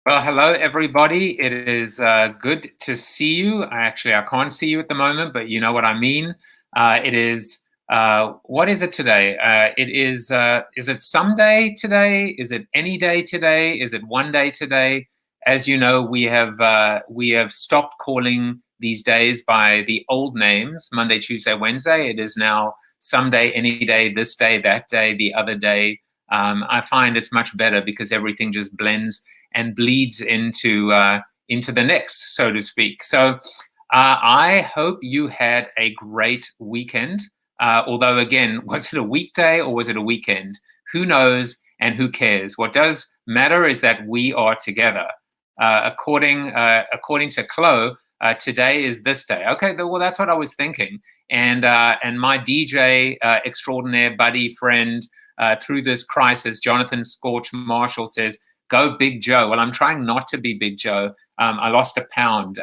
Well, hello everybody. It is good to see you. I can't see you at the moment, but you know what I mean. It is what is it today? It is it someday today? Is it any day today? Is it one day today? As you know, we have stopped calling these days by the old names, Monday, Tuesday, Wednesday. It is now someday, any day, this day, that day, the other day. I find it's much better because everything just blends and bleeds into the next, so to speak. So I hope you had a great weekend. Although, again, was it a weekday or was it a weekend? Who knows and who cares? What does matter is that we are together. According to Chloe, today is this day. Okay, well, that's what I was thinking. And my DJ extraordinaire buddy friend through this crisis, Jonathan Scorch Marshall, says, "Go Big Joe." Well, I'm trying not to be Big Joe. I lost a pound.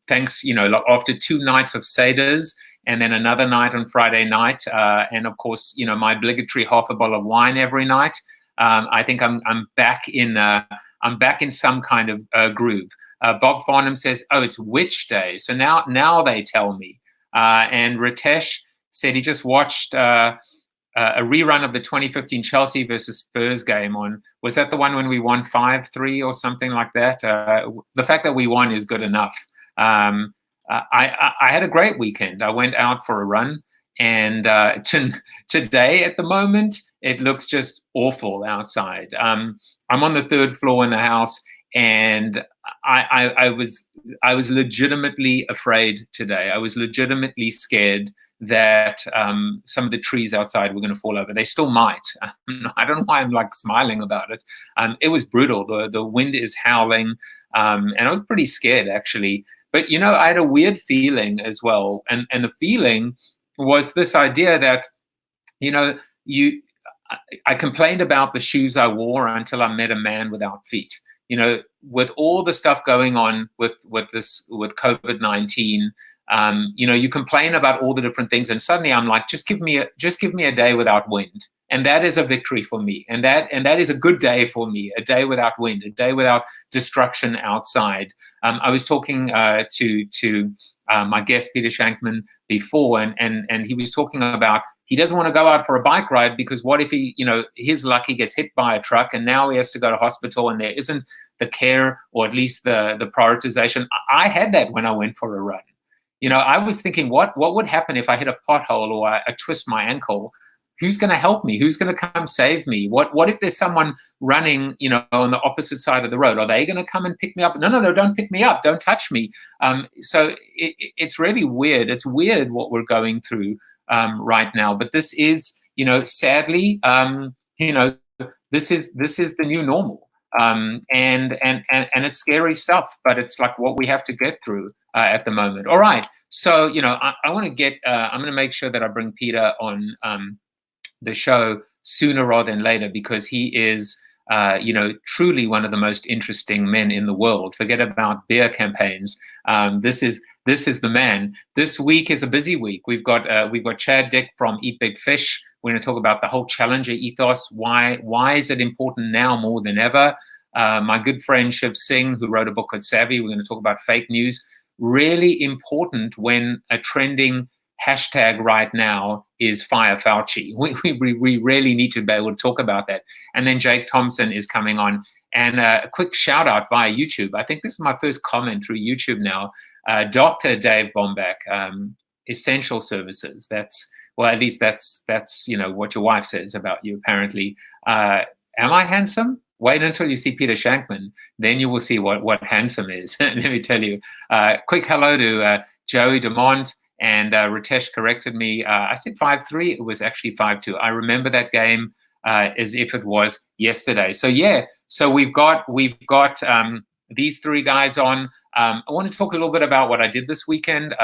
Thanks, after 2 nights of seders and then another night on Friday night, and of course, my obligatory half a bottle of wine every night. I think I'm back in some kind of groove. Bob Farnham says, "Oh, it's Witch Day." So now they tell me. And Ritesh said he just watched a rerun of the 2015 Chelsea versus Spurs game on, was that the one when we won 5-3 or something like that? The fact that we won is good enough. I had a great weekend. I went out for a run, and today at the moment, it looks just awful outside. I'm on the third floor in the house, and I was legitimately afraid today. I was legitimately scared that some of the trees outside were going to fall over. They still might. I don't know why I'm like smiling about it. It was brutal. The wind is howling, and I was pretty scared actually. But I had a weird feeling as well, and the feeling was this idea that you. I complained about the shoes I wore until I met a man without feet. With all the stuff going on with COVID-19. You complain about all the different things, and suddenly I'm like, just give me a day without wind, and that is a victory for me, and that is a good day for me. A day without wind, a day without destruction outside. I was talking to my guest Peter Shankman before, and he was talking about he doesn't want to go out for a bike ride because what if his luck, he gets hit by a truck and now he has to go to hospital and there isn't the care or at least the prioritization. I had that when I went for a run. I was thinking, what would happen if I hit a pothole or I twist my ankle? Who's going to help me? Who's going to come save me? What if there's someone running, on the opposite side of the road? Are they going to come and pick me up? No, don't pick me up. Don't touch me. So it's really weird. It's weird what we're going through right now. But this is, sadly, this is the new normal. And it's scary stuff, but it's like what we have to get through at the moment. All right. So, I want to I'm going to make sure that I bring Peter on the show sooner rather than later because he is, truly one of the most interesting men in the world. Forget about beer campaigns. This is the man. This week is a busy week. We've got Chad Dick from Eat Big Fish. We're going to talk about the whole challenger ethos. Why is it important now more than ever? My good friend Shiv Singh, who wrote a book called Savvy. We're going to talk about fake news. Really important when a trending hashtag right now is Fire Fauci. We really need to be able to talk about that. And then Jake Thompson is coming on. And a quick shout out via YouTube. I think this is my first comment through YouTube now. Dr. Dave Bombach, Essential Services. At least that's what your wife says about you, apparently. Am I handsome? Wait until you see Peter Shankman, then you will see what handsome is. Let me tell you. Quick hello to Joey DeMont, and Ritesh corrected me. I said 5-3. It was actually 5-2. I remember that game as if it was yesterday. So yeah. So we've got these three guys on. I want to talk a little bit about what I did this weekend.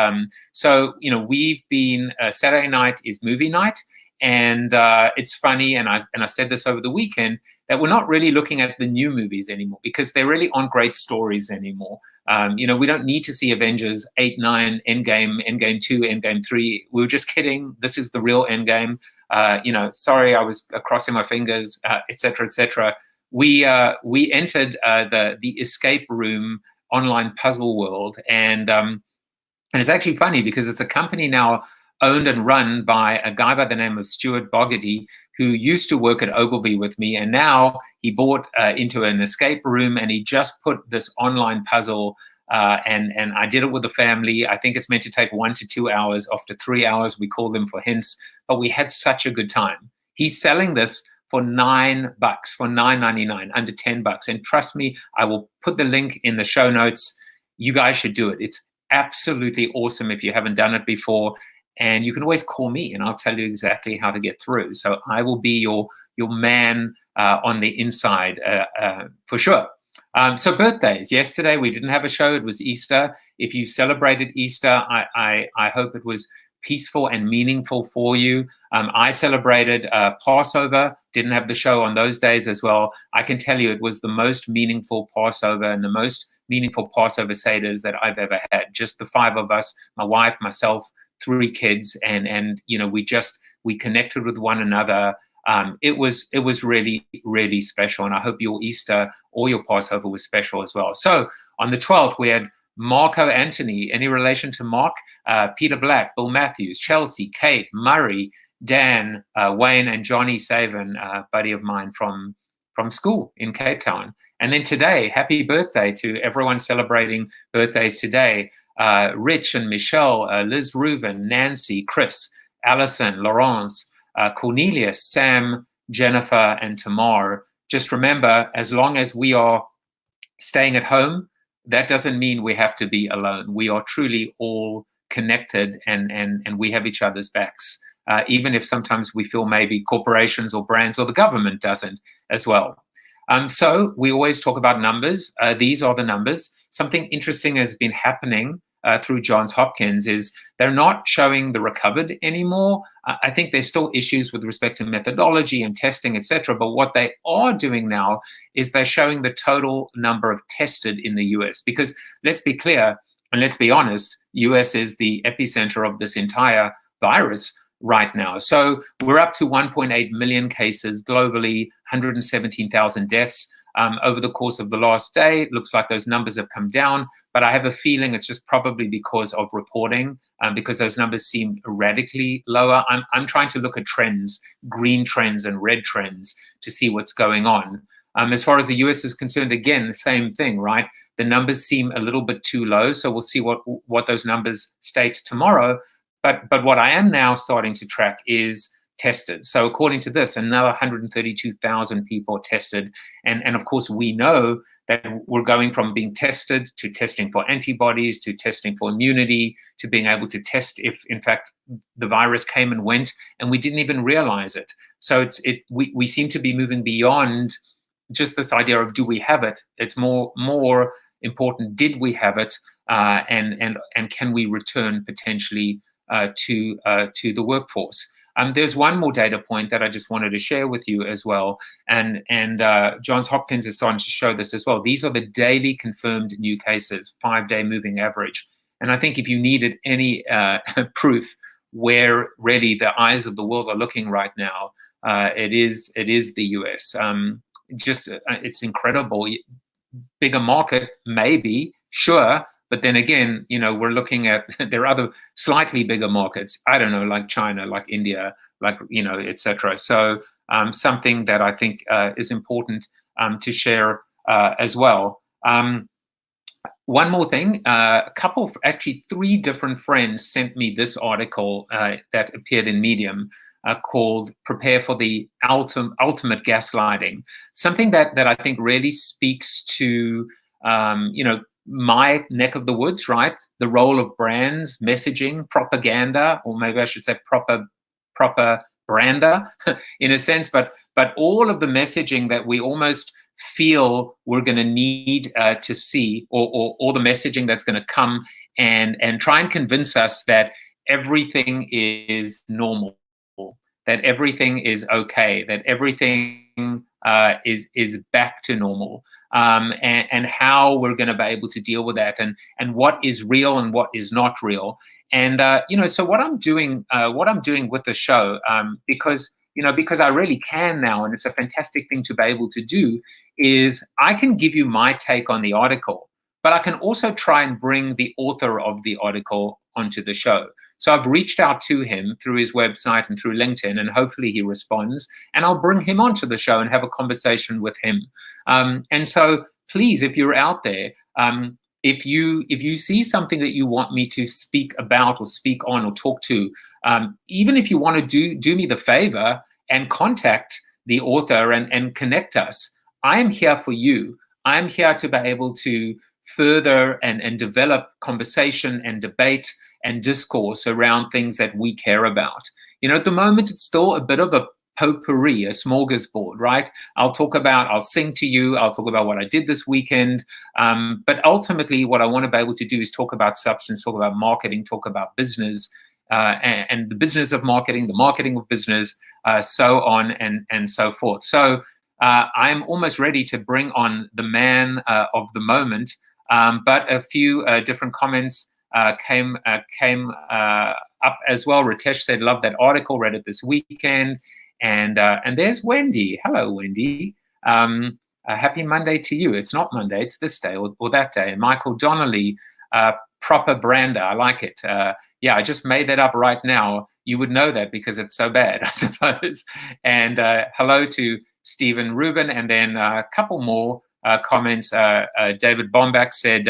So we've been Saturday night is movie night. And it's funny, and I said this over the weekend, that we're not really looking at the new movies anymore because there really aren't great stories anymore. We don't need to see Avengers 8, 9, Endgame, Endgame 2, Endgame 3. We were just kidding. This is the real Endgame. Sorry, I was crossing my fingers, et cetera, et cetera. we entered the escape room online puzzle world, and it's actually funny because it's a company now owned and run by a guy by the name of Stuart Bogarty, who used to work at Ogilvy with me, and now he bought into an escape room, and he just put this online puzzle. And I did it with the family. I think it's meant to take 1 to 2 hours. After 3 hours, we call them for hints. But we had such a good time. He's selling this for $9, for $9.99, under $10. And trust me, I will put the link in the show notes. You guys should do it. It's absolutely awesome if you haven't done it before. And you can always call me, and I'll tell you exactly how to get through. So I will be your man on the inside for sure. So birthdays. Yesterday we didn't have a show. It was Easter. If you celebrated Easter, I hope it was peaceful and meaningful for you. I celebrated Passover. Didn't have the show on those days as well. I can tell you it was the most meaningful Passover and the most meaningful Passover Seders that I've ever had. Just the 5 of us, my wife, myself, 3 kids, and you know, we connected with one another. It was really, really special, and I hope your Easter or your Passover was special as well. So on the 12th, we had Marco Anthony. Any relation to Mark? Peter Black, Bill Matthews, Chelsea, Kate, Murray, Dan, Wayne, and Johnny Savan, a buddy of mine from school in Cape Town. And then today, happy birthday to everyone celebrating birthdays today. Rich and Michelle, Liz Reuven, Nancy, Chris, Allison, Laurence, Cornelius, Sam, Jennifer, and Tamar. Just remember, as long as we are staying at home, that doesn't mean we have to be alone. We are truly all connected, and we have each other's backs, even if sometimes we feel maybe corporations or brands or the government doesn't as well. So we always talk about numbers. These are the numbers. Something interesting has been happening through Johns Hopkins is they're not showing the recovered anymore. I think there's still issues with respect to methodology and testing, etc. But what they are doing now is they're showing the total number of tested in the US. Because let's be clear and let's be honest, US is the epicenter of this entire virus right now. So we're up to 1.8 million cases globally, 117,000 deaths. Over the course of the last day, it looks like those numbers have come down, but I have a feeling it's just probably because of reporting, because those numbers seem radically lower. I'm trying to look at trends, green trends and red trends, to see what's going on. As far as the US is concerned, again, the same thing, right? The numbers seem a little bit too low, so we'll see what those numbers state tomorrow. But what I am now starting to track is tested. So according to this, another 132,000 people tested. And of course, we know that we're going from being tested to testing for antibodies, to testing for immunity, to being able to test if, in fact, the virus came and went, and we didn't even realize it. So we seem to be moving beyond just this idea of do we have it? It's more important, did we have it? And can we return potentially to the workforce? There's one more data point that I just wanted to share with you as well, and Johns Hopkins is starting to show this as well. These are the daily confirmed new cases, 5-day moving average. And I think if you needed any proof where really the eyes of the world are looking right now, it is the US. It's incredible. Bigger market, maybe, sure. But then again, you know, we're looking at, there are other slightly bigger markets, I don't know, like China, like India, like, you know, etc. So something that I think is important to share as well. One more thing, actually 3 different friends sent me this article that appeared in Medium called Prepare for the Ultimate Gaslighting. Something that I think really speaks to, you know, my neck of the woods, right? The role of brands, messaging, propaganda, or maybe I should say proper brander in a sense, but all of the messaging that we almost feel we're going to need to see, or the messaging that's going to come and try and convince us that everything is normal, that everything is okay, that everything is back to normal, and how we're going to be able to deal with that, and what is real and what is not real. And you know, so what I'm doing with the show, because because I really can now, and it's a fantastic thing to be able to do, is I can give you my take on the article, but I can also try and bring the author of the article onto the show. So I've reached out to him through his website and through LinkedIn, and hopefully he responds, and I'll bring him onto the show and have a conversation with him. And so please, if you're out there, if you see something that you want me to speak about or speak on or talk to, even if you want to do me the favor and contact the author and connect us, I am here for you. I'm here to be able to further and develop conversation and debate and discourse around things that we care about. At the moment, it's still a bit of a potpourri, a smorgasbord, right? I'll sing to you, I'll talk about what I did this weekend. But ultimately, what I want to be able to do is talk about substance, talk about marketing, talk about business, and the business of marketing, the marketing of business, so on and so forth. So I'm almost ready to bring on the man of the moment, but a few different comments came up as well. Ritesh said, love that article, read it this weekend. And there's Wendy. Hello, Wendy. Happy Monday to you. It's not Monday, it's this day or that day. And Michael Donnelly, proper brander. I like it. Yeah, I just made that up right now. You would know that because it's so bad, I suppose. And hello to Stephen Rubin. And then a couple more comments. David Bombach said,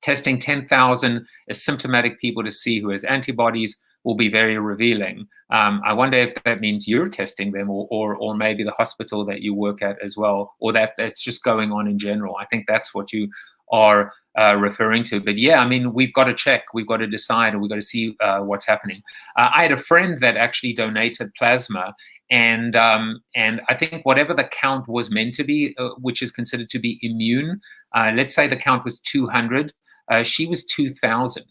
testing 10,000 asymptomatic people to see who has antibodies will be very revealing. I wonder if that means you're testing them or maybe the hospital that you work at as well, or that's just going on in general. I think that's what you are referring to. But yeah, I mean, we've got to check, we've got to decide, and we've got to see what's happening. I had a friend that actually donated plasma, and I think whatever the count was meant to be, which is considered to be immune, let's say the count was 200, she was 2,000.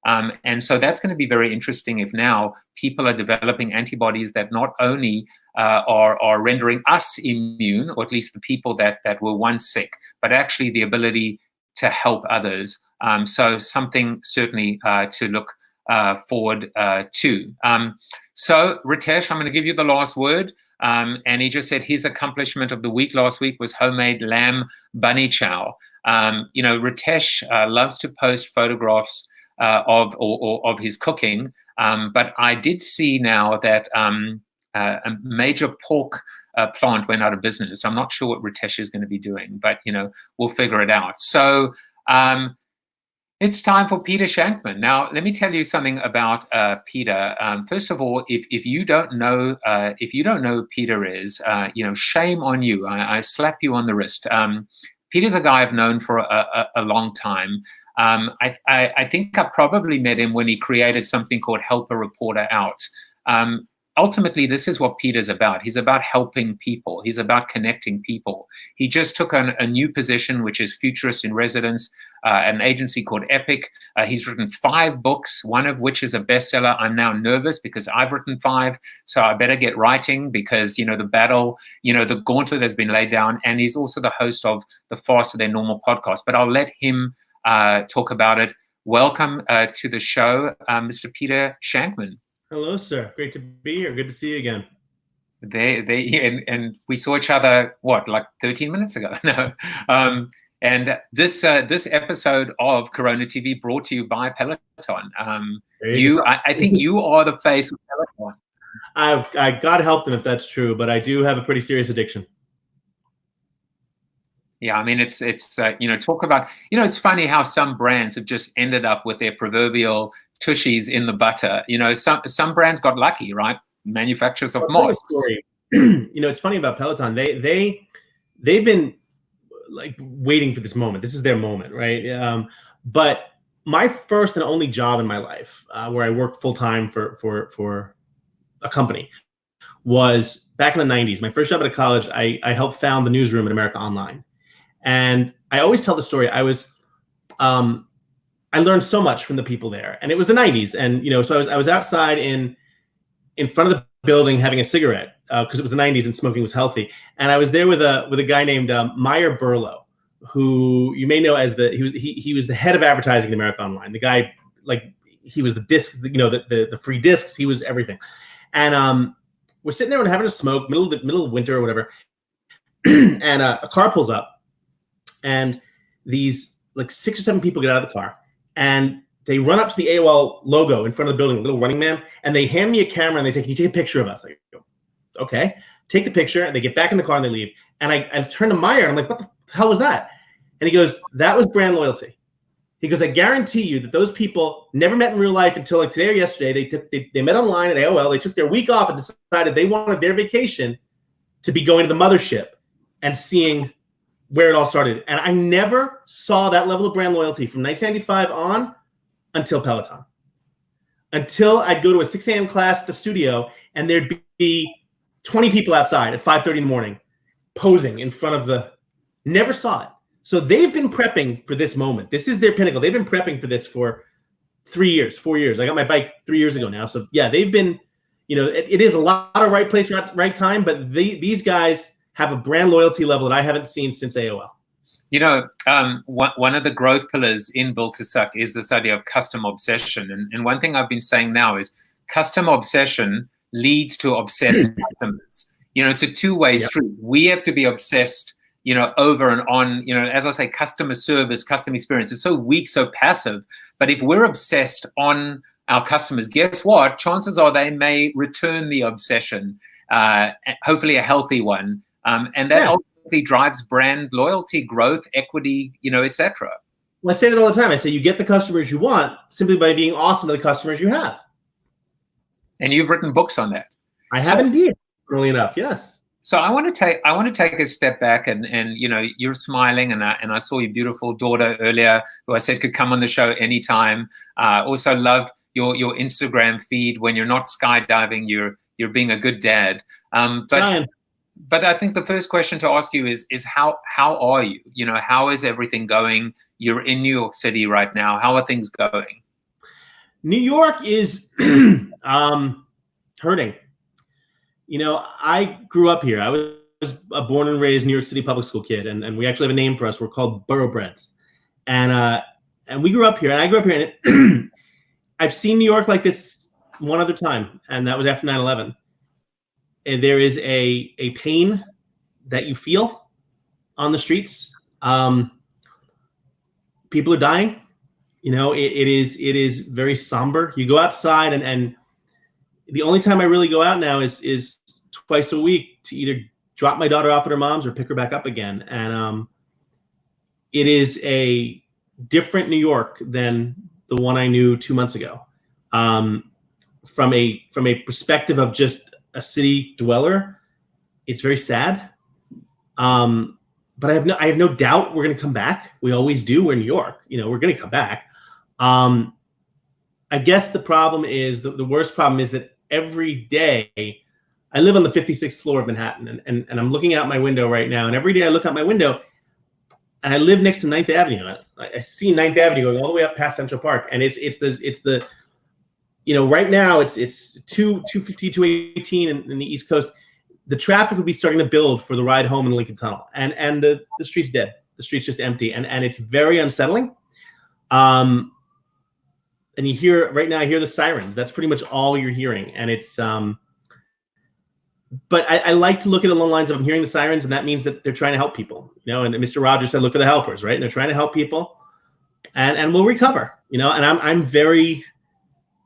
And so that's going to be very interesting if now people are developing antibodies that not only are rendering us immune, or at least the people that were once sick, but actually the ability to help others. So something certainly to look forward to. So Ritesh, I'm going to give you the last word. And he just said his accomplishment of the week last week was homemade lamb bunny chow. Ritesh loves to post photographs of his cooking, but I did see now that a major pork plant went out of business. I'm not sure what Ritesh is going to be doing, but we'll figure it out. So it's time for Peter Shankman. Now, let me tell you something about Peter. First of all, if you don't know who Peter is, shame on you. I slap you on the wrist. Peter's a guy I've known for a long time. I think I probably met him when he created something called Help a Reporter Out. Ultimately, this is what Peter's about. He's about helping people. He's about connecting people. He just took on a new position, which is Futurist in Residence, an agency called Epic. He's written 5 books, one of which is a bestseller. I'm now nervous because I've written 5, so I better get writing because, the battle, the gauntlet has been laid down. And he's also the host of the Faster Than Normal podcast. But I'll let him talk about it. Welcome to the show, Mr. Peter Shankman. Hello, sir. Great to be here. Good to see you again. And we saw each other, like 13 minutes ago? No. And this episode of CoronaTV brought to you by Peloton. I think you are the face of Peloton. I God help them if that's true, but I do have a pretty serious addiction. Yeah, I mean, it's talk about, it's funny how some brands have just ended up with their proverbial tushies in the butter. Some brands got lucky, right? Manufacturers of moss. Story. It's funny about Peloton. They've been like waiting for this moment. This is their moment, right? But my first and only job in my life, where I worked full time for a company, was back in the 90s. My first job at a college, I helped found the newsroom at America Online. And I always tell the story. I learned so much from the people there, and it was the 90s. And so I was outside in front of the building having a cigarette because it was the 90s and smoking was healthy. And I was there with a guy named Meyer Burlow, who you may know as he was the head of advertising at America Online. The guy, like, he was the disc, the free discs. He was everything. And we're sitting there and having a smoke, middle of winter or whatever, and a car pulls up, and these like 6 or 7 people get out of the car, and they run up to the AOL logo in front of the building, a little running man, and they hand me a camera and they say, "Can you take a picture of us?" I go, "Okay." Take the picture, and they get back in the car and they leave. And I turn to Meyer and I'm like, "What the hell was that?" And he goes, "That was brand loyalty." He goes, "I guarantee you that those people never met in real life until like today or yesterday. They met online at AOL. They took their week off and decided they wanted their vacation to be going to the mothership and seeing where it all started." And I never saw that level of brand loyalty from 1995 on until Peloton. Until I'd go to a 6 a.m. class at the studio and there'd be 20 people outside at 5:30 in the morning posing in front of the, never saw it. So they've been prepping for this moment. This is their pinnacle. They've been prepping for this for 3 years, 4 years. I got my bike 3 years ago now. So yeah, they've been, it is a lot of right place, right time, but these guys have a brand loyalty level that I haven't seen since AOL. One of the growth pillars in Built to Suck is this idea of customer obsession. And one thing I've been saying now is customer obsession leads to obsessed customers. It's a two-way street. We have to be obsessed, over and on, as I say, customer service, customer experience. It's so weak, so passive. But if we're obsessed on our customers, guess what? Chances are they may return the obsession, hopefully a healthy one. And that ultimately drives brand loyalty, growth, equity, etc. Well, I say that all the time. I say you get the customers you want simply by being awesome to the customers you have. And you've written books on that. I have indeed, early enough, yes. So I want to take a step back and you're smiling, and I saw your beautiful daughter earlier, who I said could come on the show anytime. Also love your Instagram feed. When you're not skydiving, you're being a good dad. But I think the first question to ask you is how are you? How is everything going? You're in New York City right now. How are things going? New York is hurting. I grew up here. I was a born and raised New York City public school kid, and we actually have a name for us. We're called Boroughbreds. And we grew up here, and I grew up here, and I've seen New York like this one other time, and that was after 9/11. And there is a pain that you feel on the streets. People are dying. It is very somber. You go outside, and the only time I really go out now is twice a week to either drop my daughter off at her mom's or pick her back up again. And it is a different New York than the one I knew 2 months ago. From a perspective of just a city dweller, it's very sad. But I have no doubt we're going to come back. We always do. We're in New York. We're going to come back. I guess the problem is, the worst problem is that every day, I live on the 56th floor of Manhattan, and I'm looking out my window right now, and every day I look out my window, and I live next to 9th Avenue. I see 9th Avenue going all the way up past Central Park, and it's the right now it's 250, 218 in the East Coast. The traffic would be starting to build for the ride home in the Lincoln Tunnel, and the street's dead. The street's just empty, and it's very unsettling. And you hear right now, I hear the sirens. That's pretty much all you're hearing. And it's, but I like to look at it along the lines of, I'm hearing the sirens, and that means that they're trying to help people, and Mr. Rogers said, look for the helpers, right? And they're trying to help people, and we'll recover, and I'm very,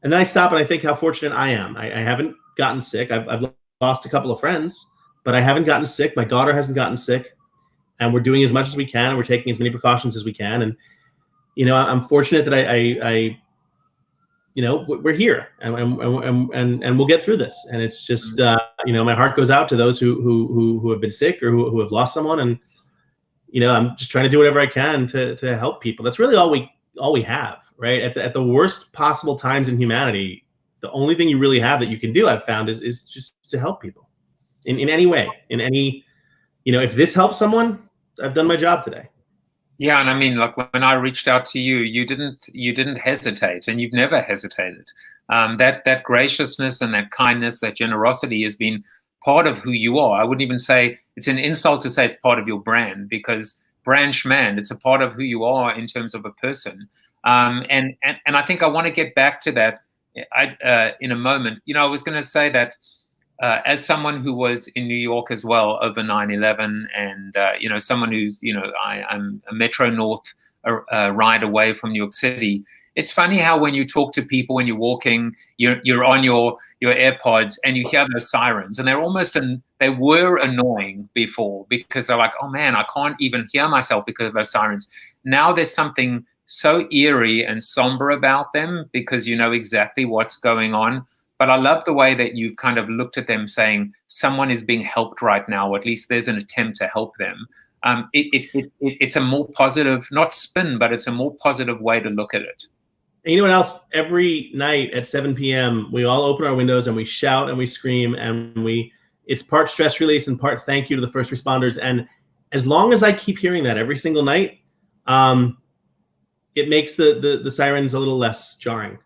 and then I stop and I think how fortunate I am. I haven't gotten sick. I've lost a couple of friends, but I haven't gotten sick. My daughter hasn't gotten sick, and we're doing as much as we can, and we're taking as many precautions as we can. And, I'm fortunate that I we're here, and we'll get through this. And it's just, my heart goes out to those who have been sick or who have lost someone. And, I'm just trying to do whatever I can to help people. That's really all we have, right? At the worst possible times in humanity, the only thing you really have that you can do, I've found, is just to help people in any way, in any, if this helps someone, I've done my job today. Yeah, and I mean, like when I reached out to you, you didn't hesitate, and you've never hesitated. That graciousness and that kindness, that generosity has been part of who you are. I wouldn't even say it's an insult to say it's part of your brand, because brand schmand, it's a part of who you are in terms of a person. And I think I want to get back to that in a moment. I was going to say that as someone who was in New York as well over 9/11, and someone who's I'm a Metro North ride away from New York City. It's funny how when you talk to people when you're walking, you're on your AirPods and you hear those sirens, and they were annoying before because they're like, oh man, I can't even hear myself because of those sirens. Now there's something so eerie and somber about them because you know exactly what's going on. But I love the way that you've kind of looked at them saying someone is being helped right now, or at least there's an attempt to help them. It's a more positive, not spin, but it's a more positive way to look at it. And you know what else? Every night at 7 p.m., we all open our windows and we shout and we scream, and it's part stress release and part thank you to the first responders. And as long as I keep hearing that every single night, it makes the sirens a little less jarring,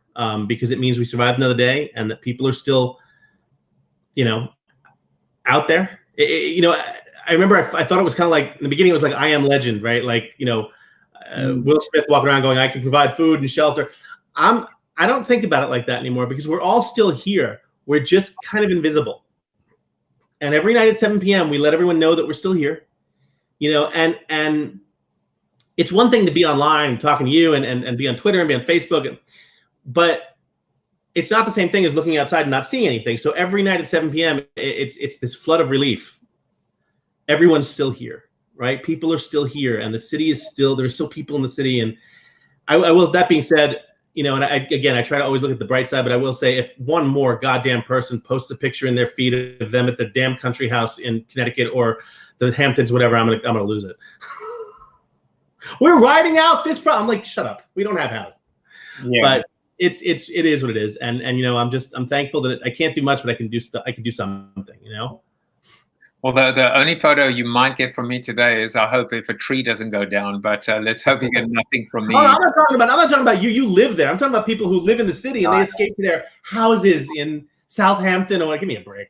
because it means we survived another day and that people are still, out there. I remember I thought it was kind of like in the beginning, it was like I Am Legend, right? Like, Will Smith walking around going, I can provide food and shelter. I don't think about it like that anymore because we're all still here. We're just kind of invisible. And every night at 7 p.m., we let everyone know that we're still here, and it's one thing to be online and talking to you and be on Twitter and be on Facebook, but it's not the same thing as looking outside and not seeing anything. So every night at 7 p.m., it's this flood of relief. Everyone's still here, right? People are still here, and the city is there's still people in the city. And I will, that being said, and I try to always look at the bright side, but I will say if one more goddamn person posts a picture in their feed of them at the damn country house in Connecticut or the Hamptons, whatever, I'm gonna lose it. We're riding out this problem. I'm like, shut up. We don't have houses. Yeah. But it is what it is. And I'm thankful that I can't do much, but I can do something, Well, the only photo you might get from me today is I hope if a tree doesn't go down, but let's hope you get nothing from me. Oh, I'm not talking about you. You live there. I'm talking about people who live in the city and they escape to their houses in Southampton. Or give me a break.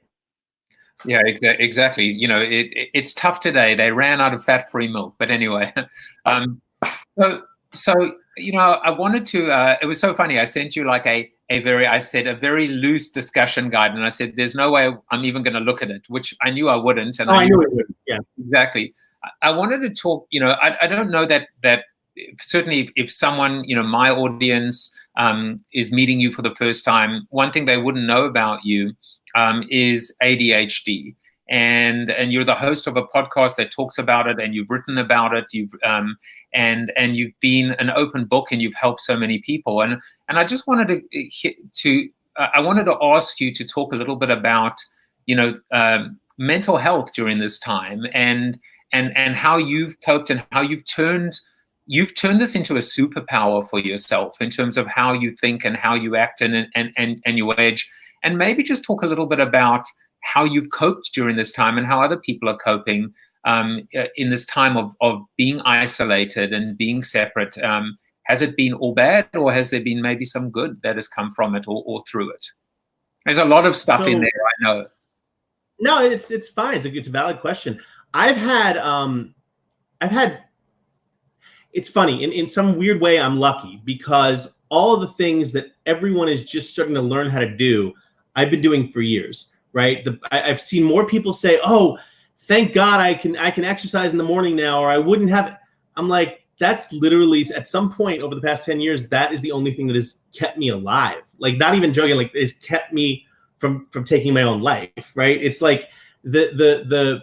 Yeah, exactly. It's tough today. They ran out of fat-free milk. But anyway, so I wanted to. It was so funny. I sent you like a very loose discussion guide, and I said, "There's no way I'm even going to look at it," which I knew I wouldn't. And I knew it wouldn't. Yeah, exactly. I wanted to talk. I don't know that certainly if someone my audience is meeting you for the first time, one thing they wouldn't know about you is ADHD, and you're the host of a podcast that talks about it, and you've written about it. You've and you've been an open book, and you've helped so many people. And I just wanted I wanted to ask you to talk a little bit about mental health during this time, and how you've coped and how you've turned this into a superpower for yourself in terms of how you think and how you act and your age. And maybe just talk a little bit about how you've coped during this time and how other people are coping in this time of being isolated and being separate. Has it been all bad, or has there been maybe some good that has come from it or through it? There's a lot of stuff in there, I know. No, it's fine. It's a valid question. I've had it's funny, in some weird way, I'm lucky because all of the things that everyone is just starting to learn how to do, I've been doing for years, right? I've seen more people say, "Oh, thank God I can exercise in the morning now," or I wouldn't have. I'm like, that's literally at some point over the past 10 years, that is the only thing that has kept me alive. Like, not even joking, like it's kept me from taking my own life, right? It's like the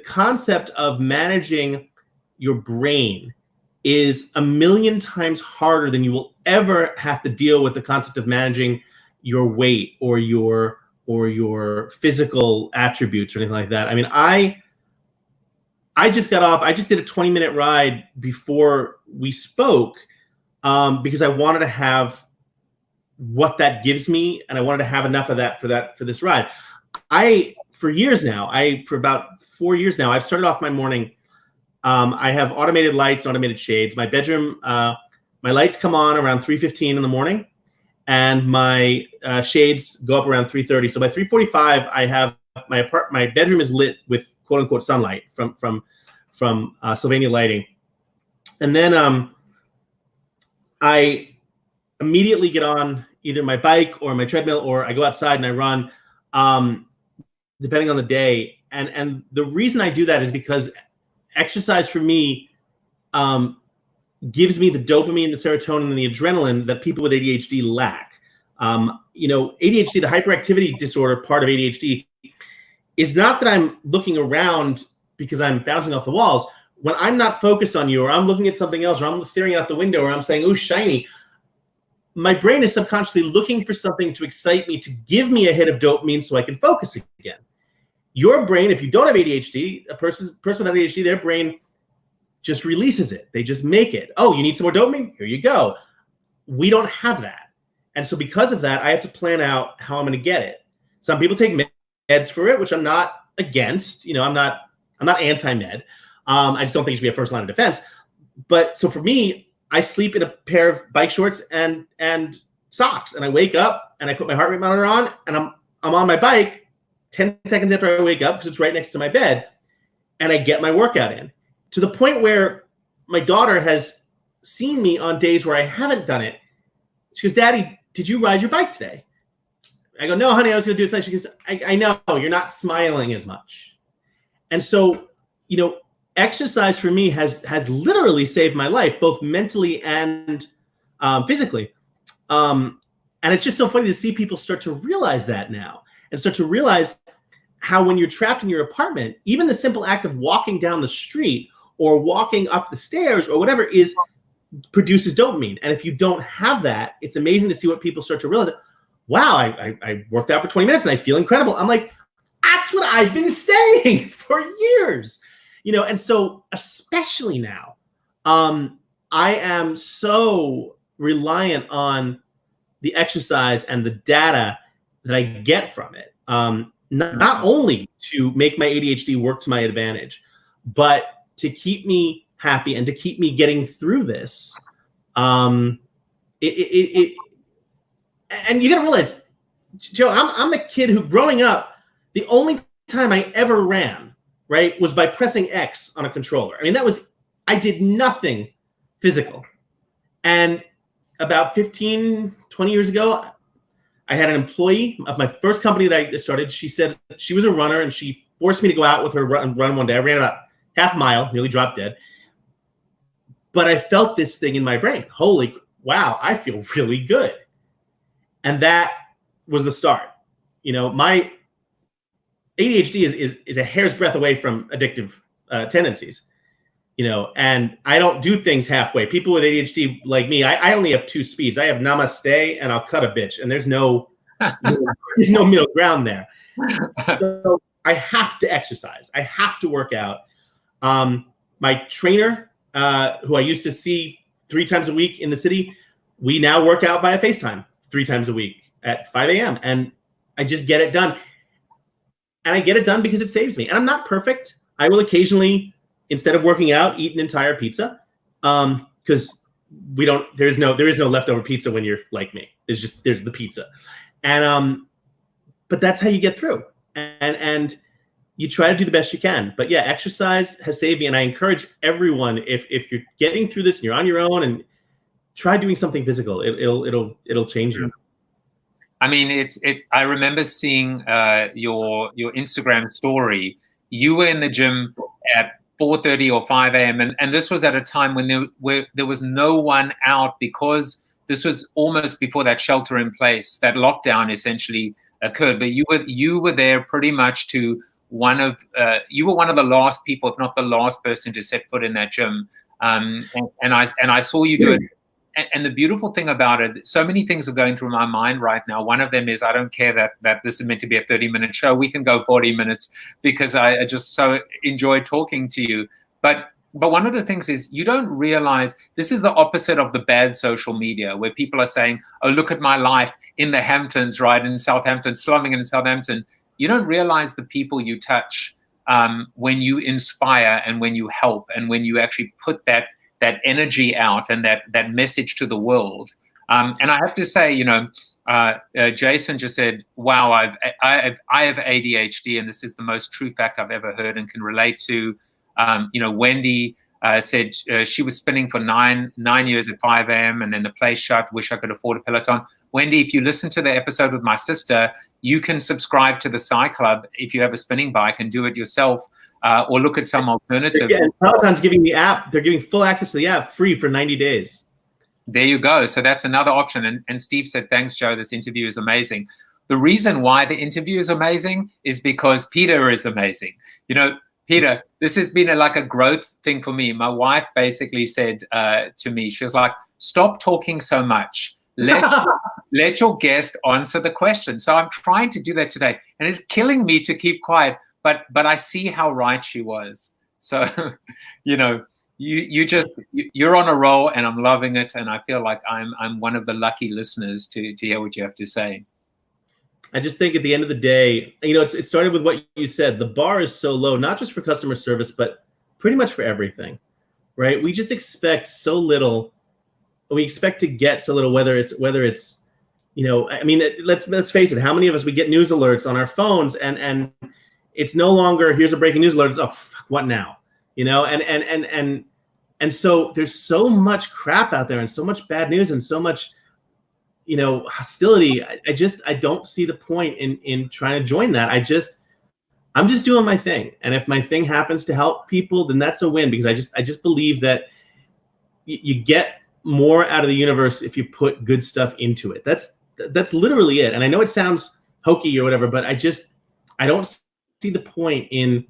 concept of managing your brain is a million times harder than you will ever have to deal with the concept of managing your weight or your physical attributes or anything like that. I mean, I just got off. I just did a 20-minute ride before we spoke because I wanted to have what that gives me, and I wanted to have enough of that for this ride. For about 4 years now, I've started off my morning. I have automated lights, automated shades. My bedroom, my lights come on around 3:15 in the morning, and my shades go up around 3:30. So by 3:45, I have my bedroom is lit with quote unquote sunlight from Sylvania Lighting, and then I immediately get on either my bike or my treadmill, or I go outside and I run. depending on the day. And the reason I do that is because exercise for me gives me the dopamine, the serotonin, and the adrenaline that people with ADHD lack. ADHD, the hyperactivity disorder part of ADHD, is not that I'm looking around because I'm bouncing off the walls. When I'm not focused on you, or I'm looking at something else, or I'm staring out the window, or I'm saying, "Ooh, shiny," my brain is subconsciously looking for something to excite me, to give me a hit of dopamine so I can focus again. Your brain, if you don't have ADHD, a person with ADHD, their brain just releases it. They just make it. Oh, you need some more dopamine? Here you go. We don't have that. And so because of that, I have to plan out how I'm going to get it. Some people take meds for it, which I'm not against. I'm not anti-med. I just don't think it should be a first line of defense. But so for me, I sleep in a pair of bike shorts and socks, and I wake up and I put my heart rate monitor on, and I'm on my bike 10 seconds after I wake up, because it's right next to my bed, and I get my workout in, to the point where my daughter has seen me on days where I haven't done it. She goes, "Daddy, did you ride your bike today?" I go, "No, honey, I was going to do it tonight." She goes, I know, you're not smiling as much. And so, exercise for me has literally saved my life, both mentally and physically. And it's just so funny to see people start to realize that now, and start to realize how when you're trapped in your apartment, even the simple act of walking down the street or walking up the stairs or whatever produces dopamine. And if you don't have that, it's amazing to see what people start to realize. Wow, I worked out for 20 minutes and I feel incredible. I'm like, that's what I've been saying for years. And so especially now, I am so reliant on the exercise and the data that I get from it, not only to make my ADHD work to my advantage, but to keep me happy and to keep me getting through this. And you got to realize, Joe, I'm the kid who, growing up, the only time I ever ran, right, was by pressing X on a controller. I mean, I did nothing physical. And about 15, 20 years ago, I had an employee of my first company that I started. She said she was a runner, and she forced me to go out with her and run one day. I ran about half a mile, nearly dropped dead. But I felt this thing in my brain. Holy, wow, I feel really good. And that was the start. My ADHD is a hair's breadth away from addictive tendencies, and I don't do things halfway. People with ADHD like me, I only have two speeds. I have namaste and I'll cut a bitch, and there's no middle ground there. So I have to exercise. I have to work out. My trainer, who I used to see 3 times a week in the city, we now work out via FaceTime 3 times a week at 5 a.m. And I just get it done. And I get it done because it saves me. And I'm not perfect. I will occasionally, instead of working out, eat an entire pizza. Because there is no leftover pizza when you're like me. There's the pizza. And but that's how you get through. And you try to do the best you can. But yeah, exercise has saved me. And I encourage everyone, if you're getting through this and you're on your own, and try doing something physical. It'll change you. I mean, I remember seeing your Instagram story. You were in the gym at 4:30 or 5 a.m. And this was at a time when there was no one out, because this was almost before that shelter in place, that lockdown essentially occurred. But you were there pretty much you were one of the last people, if not the last person, to set foot in that gym. And I saw you do it. And the beautiful thing about it, so many things are going through my mind right now. One of them is, I don't care that this is meant to be a 30-minute show. We can go 40 minutes because I just so enjoy talking to you. But one of the things is, you don't realize this is the opposite of the bad social media, where people are saying, "Oh, look at my life in the Hamptons, right, in Southampton, slumming in Southampton." You don't realize the people you touch when you inspire and when you help and when you actually put that energy out and that message to the world. And I have to say, Jason just said, "Wow, I have ADHD, and this is the most true fact I've ever heard," and can relate to. Wendy said she was spinning for nine years at 5 a.m. and then the place shut. Wish I could afford a Peloton. Wendy, if you listen to the episode with my sister, you can subscribe to the Psy Club if you have a spinning bike and do it yourself, or look at some alternative. Yeah, Peloton's giving the app. They're giving full access to the app free for 90 days. There you go. So that's another option. And Steve said, thanks, Joe. This interview is amazing. The reason why the interview is amazing is because Peter is amazing. You know, Peter, this has been like a growth thing for me. My wife basically said to me, she was like, stop talking so much. Let your guest answer the question. So I'm trying to do that today. And it's killing me to keep quiet. But I see how right she was. So, you know, you're on a roll and I'm loving it. And I feel like I'm one of the lucky listeners to hear what you have to say. I just think at the end of the day, you know, it started with what you said. The bar is so low, not just for customer service, but pretty much for everything, right? We just expect so little. We expect to get so little, whether it's, you know, I mean, let's face it. How many of us, we get news alerts on our phones and it's no longer, here's a breaking news alert. It's, oh, fuck, what now? You know, and so there's so much crap out there and so much bad news and so much, you know, hostility. I don't see the point in trying to join that. I'm just doing my thing. And if my thing happens to help people, then that's a win, because I just believe that you get more out of the universe if you put good stuff into it. That's literally it. And I know it sounds hokey or whatever, but I don't see the point in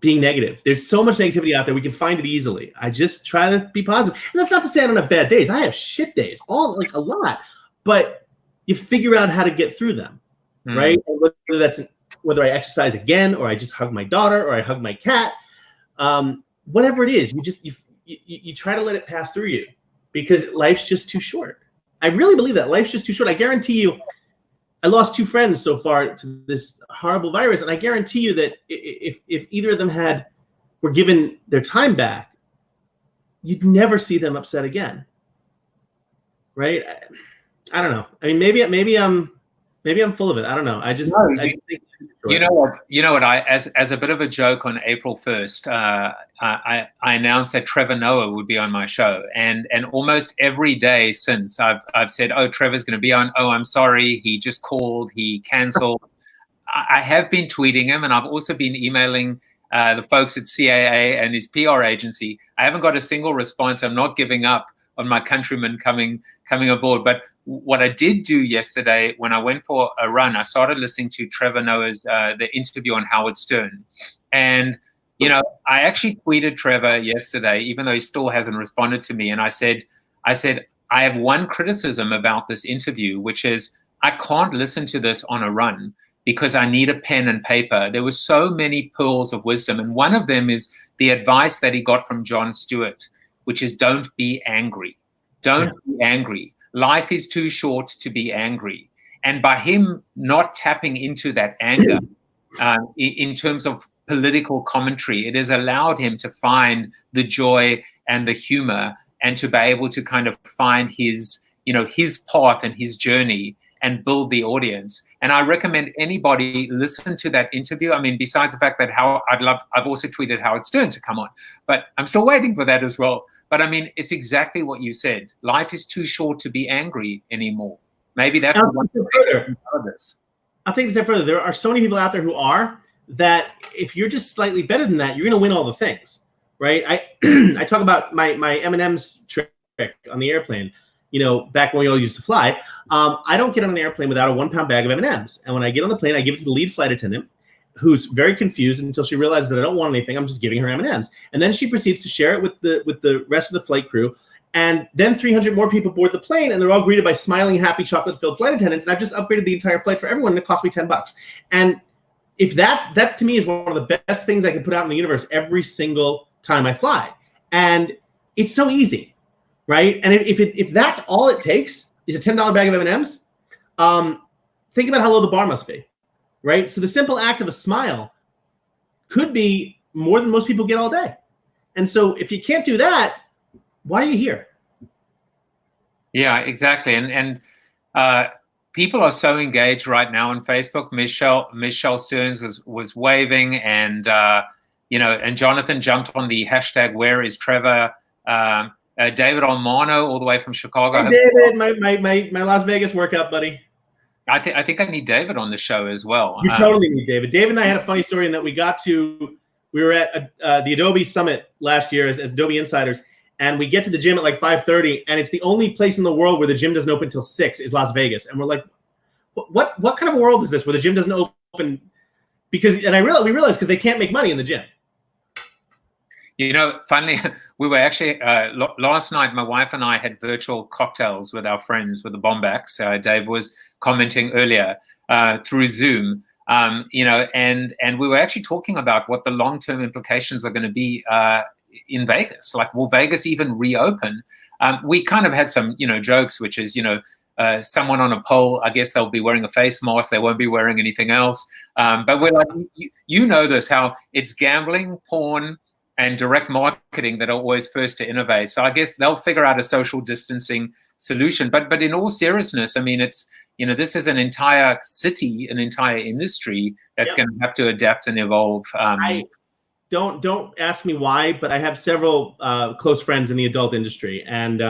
being negative. There's so much negativity out there. We can find it easily. I just try to be positive. And that's not to say I don't have bad days. I have shit days, like a lot, but you figure out how to get through them, right? And whether I exercise again, or I just hug my daughter, or I hug my cat, whatever it is, you try to let it pass through you, because life's just too short. I really believe that life's just too short. I guarantee you, I lost 2 friends so far to this horrible virus, and I guarantee you that if either of them were given their time back, you'd never see them upset again, right? I don't know. I mean, maybe I'm full of it. I don't know. I just think, you know what? As a bit of a joke on April 1st, I announced that Trevor Noah would be on my show, and almost every day since I've said, oh, Trevor's going to be on. Oh, I'm sorry, he just called, he canceled. I have been tweeting him, and I've also been emailing the folks at CAA and his PR agency. I haven't got a single response. I'm not giving up on my countrymen coming aboard. But what I did do yesterday when I went for a run, I started listening to Trevor Noah's the interview on Howard Stern. And, you know, I actually tweeted Trevor yesterday, even though he still hasn't responded to me. And I said, I have one criticism about this interview, which is I can't listen to this on a run because I need a pen and paper. There were so many pearls of wisdom. And one of them is the advice that he got from Jon Stewart, which is don't be angry. Don't be angry. Life is too short to be angry. And by him not tapping into that anger in terms of political commentary, it has allowed him to find the joy and the humor, and to be able to kind of find his path and his journey and build the audience. And I recommend anybody listen to that interview. I mean, besides the fact that I've also tweeted Howard Stern to come on, but I'm still waiting for that as well. But I mean, it's exactly what you said. Life is too short to be angry anymore. Maybe that's one thing of this. I'll take it a step further. There are so many people out there who are that if you're just slightly better than that, you're going to win all the things, right? I talk about my M&M's trick on the airplane. You know, back when we all used to fly, I don't get on an airplane without a 1-pound bag of M&Ms. And when I get on the plane, I give it to the lead flight attendant, who's very confused until she realizes that I don't want anything. I'm just giving her M&Ms. And then she proceeds to share it with the rest of the flight crew. And then 300 more people board the plane, and they're all greeted by smiling, happy, chocolate-filled flight attendants. And I've just upgraded the entire flight for everyone, and it cost me $10. And if that's to me is one of the best things I can put out in the universe every single time I fly. And it's so easy, right? And if that's all it takes is a $10 bag of M&Ms, think about how low the bar must be, right? So the simple act of a smile could be more than most people get all day. And so if you can't do that, why are you here? Yeah, exactly. And people are so engaged right now on Facebook. Michelle Stearns was waving, and and Jonathan jumped on the hashtag Where is Trevor? David Almano, all the way from Chicago. Hey, David, my Las Vegas workout buddy. I think I need David on the show as well. You totally need David. David and I had a funny story in that we were at the Adobe Summit last year as Adobe Insiders, and we get to the gym at like 5:30, and it's the only place in the world where the gym doesn't open until 6 is Las Vegas. And we're like, what kind of a world is this where the gym doesn't open? We realized because they can't make money in the gym. Finally, we were actually, last night, my wife and I had virtual cocktails with our friends, with the Bombacks. Dave was commenting earlier through Zoom, and we were actually talking about what the long-term implications are going to be in Vegas. Like, will Vegas even reopen? We kind of had some, jokes, which is, someone on a poll, I guess they'll be wearing a face mask. They won't be wearing anything else. But we're like, this, how it's gambling, porn, and direct marketing that are always first to innovate. So I guess they'll figure out a social distancing solution. But in all seriousness, I mean, it's, this is an entire city, an entire industry that's going to have to adapt and evolve. Don't ask me why, but I have several close friends in the adult industry, and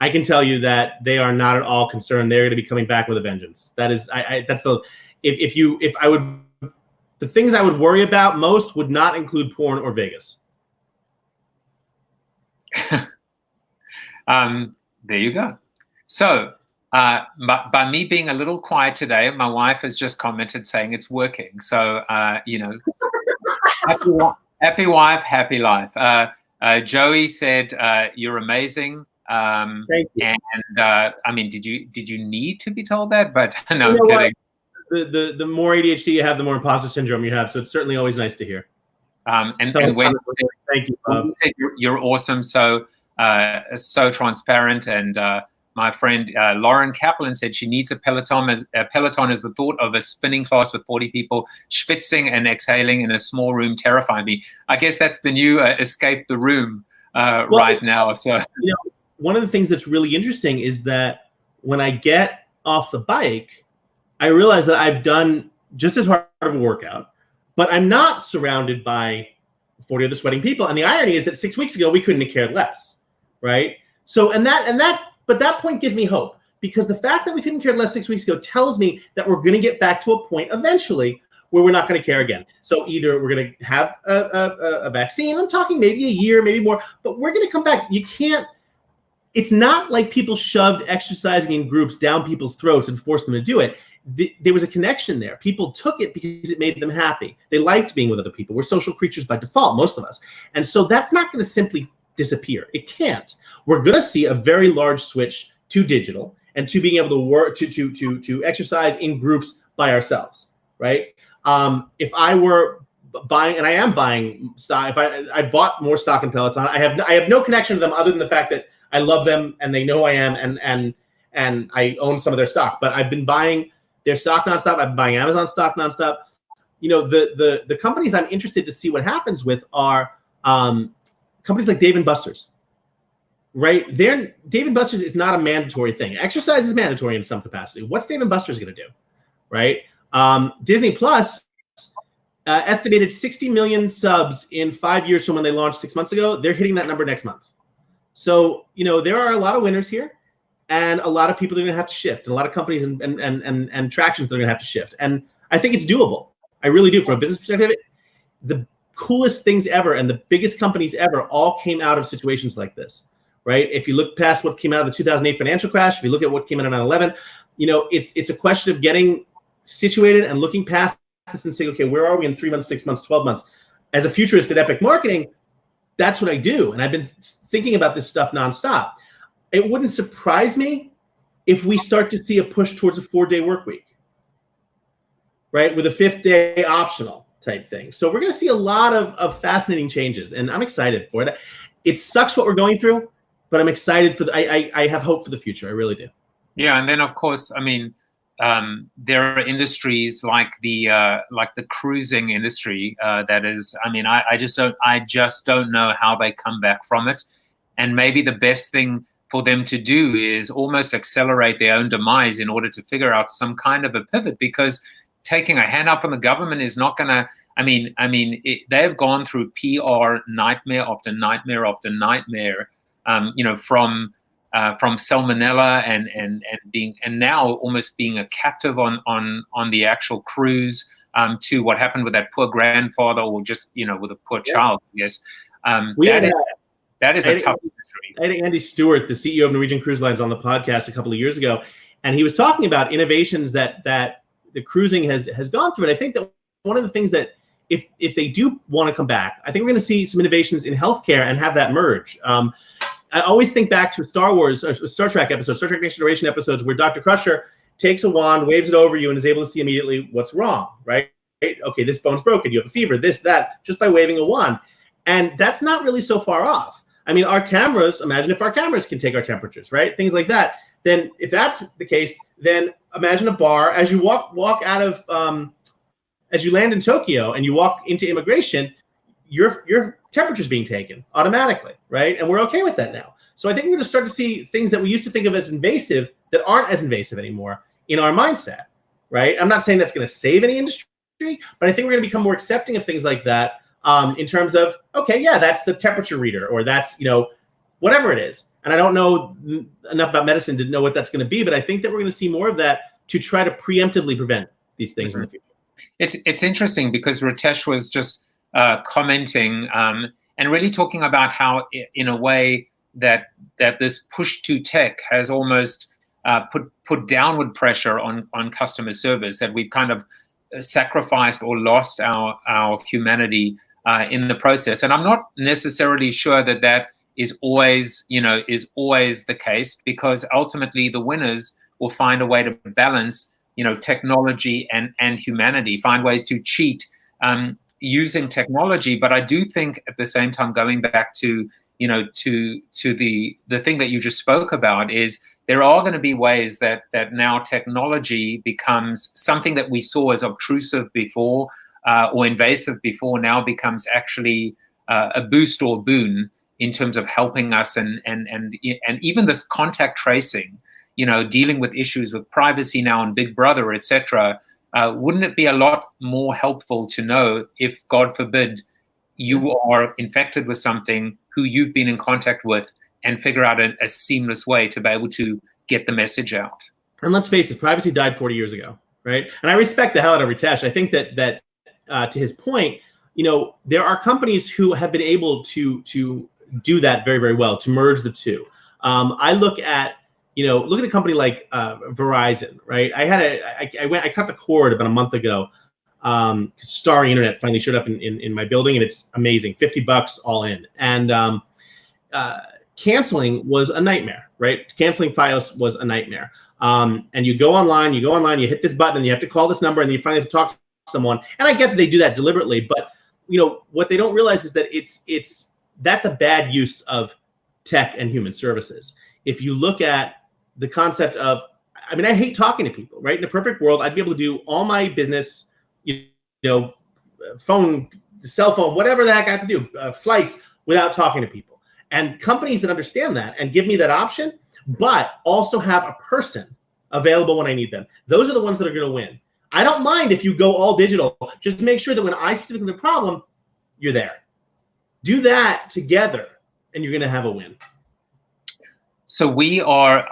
I can tell you that they are not at all concerned. They're going to be coming back with a vengeance. That is, the things I would worry about most would not include porn or Vegas. There you go. So by me being a little quiet today, my wife has just commented saying it's working. So, happy wife, happy life. Joey said, you're amazing. Thank you. And I mean, did you need to be told that? But no, I'm kidding. The more ADHD you have, the more imposter syndrome you have. So it's certainly always nice to hear. And when thank you, Bob. You're awesome, so transparent. And my friend Lauren Kaplan said she needs a Peloton. Peloton is the thought of a spinning class with 40 people schwitzing and exhaling in a small room terrifying me. I guess that's the new escape the room right now. So one of the things that's really interesting is that when I get off the bike, I realize that I've done just as hard of a workout, but I'm not surrounded by 40 other sweating people. And the irony is that 6 weeks ago, we couldn't have cared less, right? So, but that point gives me hope, because the fact that we couldn't care less 6 weeks ago tells me that we're going to get back to a point eventually where we're not going to care again. So either we're going to have a vaccine, I'm talking maybe a year, maybe more, but we're going to come back. It's not like people shoved exercising in groups down people's throats and forced them to do it. There was a connection there. People took it because it made them happy. They liked being with other people. We're social creatures by default, most of us. And so that's not going to simply disappear. It can't. We're going to see a very large switch to digital and to being able to work, to exercise in groups by ourselves, right? If I were buying, and I am buying stock, if I bought more stock in Peloton, I have no connection to them other than the fact that I love them and they know who I am, and I own some of their stock. But I've been buying their stock nonstop. I've been buying Amazon stock nonstop. The companies I'm interested to see what happens with are companies like Dave & Buster's, right? Dave & Buster's is not a mandatory thing. Exercise is mandatory in some capacity. What's Dave & Buster's going to do, right? Disney Plus estimated 60 million subs in 5 years from when they launched 6 months ago. They're hitting that number next month. So, there are a lot of winners here. And a lot of people are going to have to shift. And a lot of companies and tractions they're going to have to shift. And I think it's doable. I really do. From a business perspective, the coolest things ever and the biggest companies ever all came out of situations like this, right? If you look past what came out of the 2008 financial crash, if you look at what came out of 9/11, it's a question of getting situated and looking past this and saying, okay, where are we in 3 months, 6 months, 12 months? As a futurist at Epic Marketing, that's what I do. And I've been thinking about this stuff nonstop. It wouldn't surprise me if we start to see a push towards a 4-day work week, right? With a 5th day optional type thing. So we're going to see a lot of fascinating changes, and I'm excited for it. It sucks what we're going through, but I'm excited for I have hope for the future. I really do. Yeah. And then of course, I mean, there are industries like the cruising industry that is, I mean, I just don't know how they come back from it. And maybe the best thing for them to do is almost accelerate their own demise in order to figure out some kind of a pivot, because taking a hand up from the government is not going to, they've gone through PR nightmare after nightmare after nightmare, from salmonella and now almost being a captive on the actual cruise, to what happened with that poor grandfather, or just with a poor child, I guess. That is a tough industry. I had Andy Stewart, the CEO of Norwegian Cruise Lines, on the podcast a couple of years ago, and he was talking about innovations that the cruising has gone through. And I think that one of the things that if they do want to come back, I think we're going to see some innovations in healthcare and have that merge. I always think back to Star Wars or Star Trek episodes, Star Trek Next Generation episodes, where Dr. Crusher takes a wand, waves it over you, and is able to see immediately what's wrong, right? Okay, this bone's broken, you have a fever, this, that, just by waving a wand. And that's not really so far off. I mean, our cameras, imagine if our cameras can take our temperatures, right? Things like that. Then if that's the case, then imagine a bar, as you walk out of, as you land in Tokyo and you walk into immigration, your temperature's being taken automatically, right? And we're okay with that now. So I think we're going to start to see things that we used to think of as invasive that aren't as invasive anymore in our mindset, right? I'm not saying that's going to save any industry, but I think we're going to become more accepting of things like that, in terms of, okay, yeah, that's the temperature reader, or that's, whatever it is. And I don't know enough about medicine to know what that's going to be, but I think that we're going to see more of that to try to preemptively prevent these things in the future. It's interesting because Ritesh was just commenting and really talking about how, in a way, that this push to tech has almost put downward pressure on customer service, that we've kind of sacrificed or lost our humanity in the process. And I'm not necessarily sure that is always the case, because ultimately the winners will find a way to balance technology and humanity, find ways to cheat using technology. But I do think at the same time, going back to the thing that you just spoke about, is there are going to be ways that now technology becomes something that we saw as obtrusive before or invasive before, now becomes actually a boost or boon in terms of helping us, and even this contact tracing, dealing with issues with privacy now and Big Brother, etc. Wouldn't it be a lot more helpful to know if, God forbid, you are infected with something, who you've been in contact with, and figure out a seamless way to be able to get the message out? And let's face it, privacy died 40 years ago, right? And I respect the hell out of Ritesh. I think that to his point, there are companies who have been able to do that very, very well, to merge the two. I look at a company like Verizon, right? I cut the cord about a month ago. Star Internet finally showed up in my building, and it's amazing, $50 all in. And canceling was a nightmare, right? Canceling Fios was a nightmare. And you go online, you hit this button, and you have to call this number, and then you finally have to talk to someone. And I get that they do that deliberately, but what they don't realize is that that's a bad use of tech and human services. If you look at the concept of, I hate talking to people, right? In a perfect world, I'd be able to do all my business, phone, cell phone, whatever the heck I have to do, flights, without talking to people. And companies that understand that and give me that option, but also have a person available when I need them, those are the ones that are going to win. I don't mind if you go all digital. Just make sure that when I specifically have a problem, you're there. Do that together, and you're going to have a win. So we are,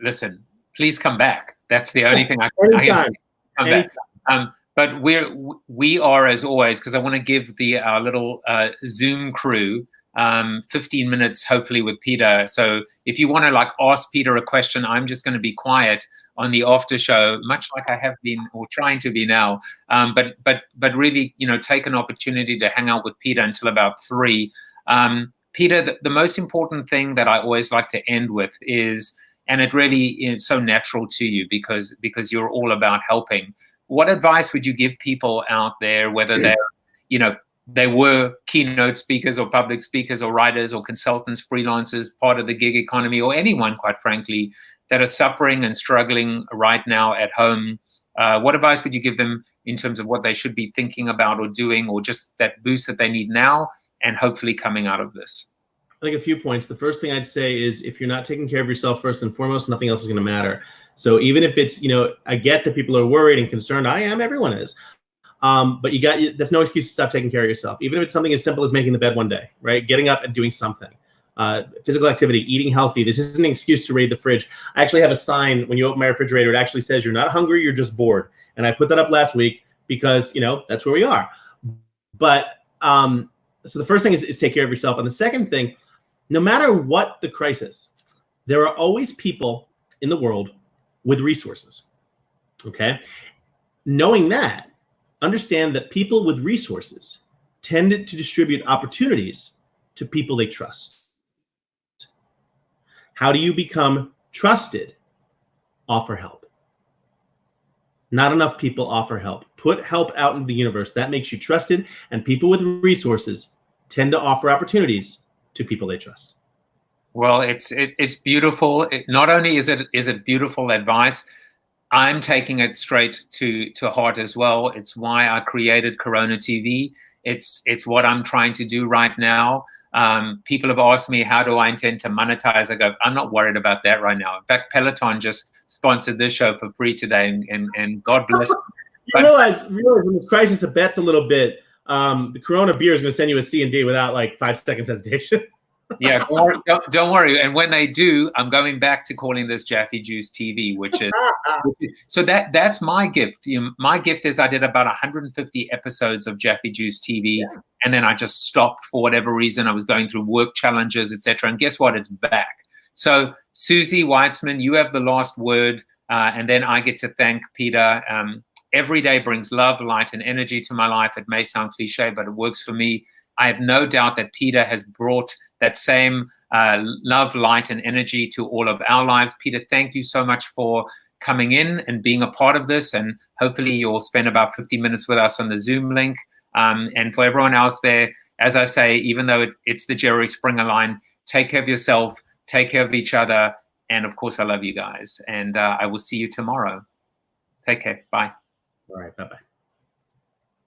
listen, please come back. That's the only thing I can come back. But we are, as always, because I want to give our little Zoom crew 15 minutes, hopefully, with Peter. So if you want to ask Peter a question, I'm just going to be quiet on the after show, much like I have been, or trying to be now. But really, take an opportunity to hang out with Peter until about 3. Peter, the most important thing that I always like to end with is, and it really is so natural to you because you're all about helping. What advice would you give people out there, whether they're, they were keynote speakers or public speakers or writers or consultants, freelancers, part of the gig economy, or anyone, quite frankly, that are suffering and struggling right now at home? What advice would you give them in terms of what they should be thinking about or doing, or just that boost that they need now and hopefully coming out of this? I think a few points. The first thing I'd say is, if you're not taking care of yourself first and foremost, nothing else is going to matter. So even if it's, I get that people are worried and concerned. I am, everyone is. But there's no excuse to stop taking care of yourself, even if it's something as simple as making the bed one day, right? Getting up and doing something. Physical activity, eating healthy. This isn't an excuse to raid the fridge. I actually have a sign when you open my refrigerator. It actually says you're not hungry, you're just bored. And I put that up last week because, that's where we are. But so the first thing is take care of yourself. And the second thing, no matter what the crisis, there are always people in the world with resources. Okay. Knowing that, understand that people with resources tend to distribute opportunities to people they trust. How do you become trusted? Offer help. Not enough people offer help. Put help out into the universe. That makes you trusted, and people with resources tend to offer opportunities to people they trust. Well, it's beautiful. Not only is it beautiful advice, I'm taking it straight to heart as well. It's why I created CoronaTV. It's what I'm trying to do right now. People have asked me, how do I intend to monetize? I go, I'm not worried about that right now. In fact, Peloton just sponsored this show for free today, and God bless them. You realize when this crisis abates a little bit, the Corona beer is going to send you a C&D without like 5 seconds hesitation. Yeah, don't worry. And when they do, I'm going back to calling this Jaffe Juice TV, which is so that's my gift. My gift is I did about 150 episodes of Jaffe Juice TV, and then I just stopped for whatever reason. I was going through work challenges, etc. And guess what? It's back. So Susie Weitzman, you have the last word, and then I get to thank Peter. Every day brings love, light, and energy to my life. It may sound cliche, but it works for me. I have no doubt that Peter has brought that same love, light, and energy to all of our lives. Peter, thank you so much for coming in and being a part of this. And hopefully you'll spend about 50 minutes with us on the Zoom link. And for everyone else there, as I say, even though it's the Jerry Springer line, take care of yourself, take care of each other. And of course, I love you guys. And I will see you tomorrow. Take care. Bye. All right. Bye-bye.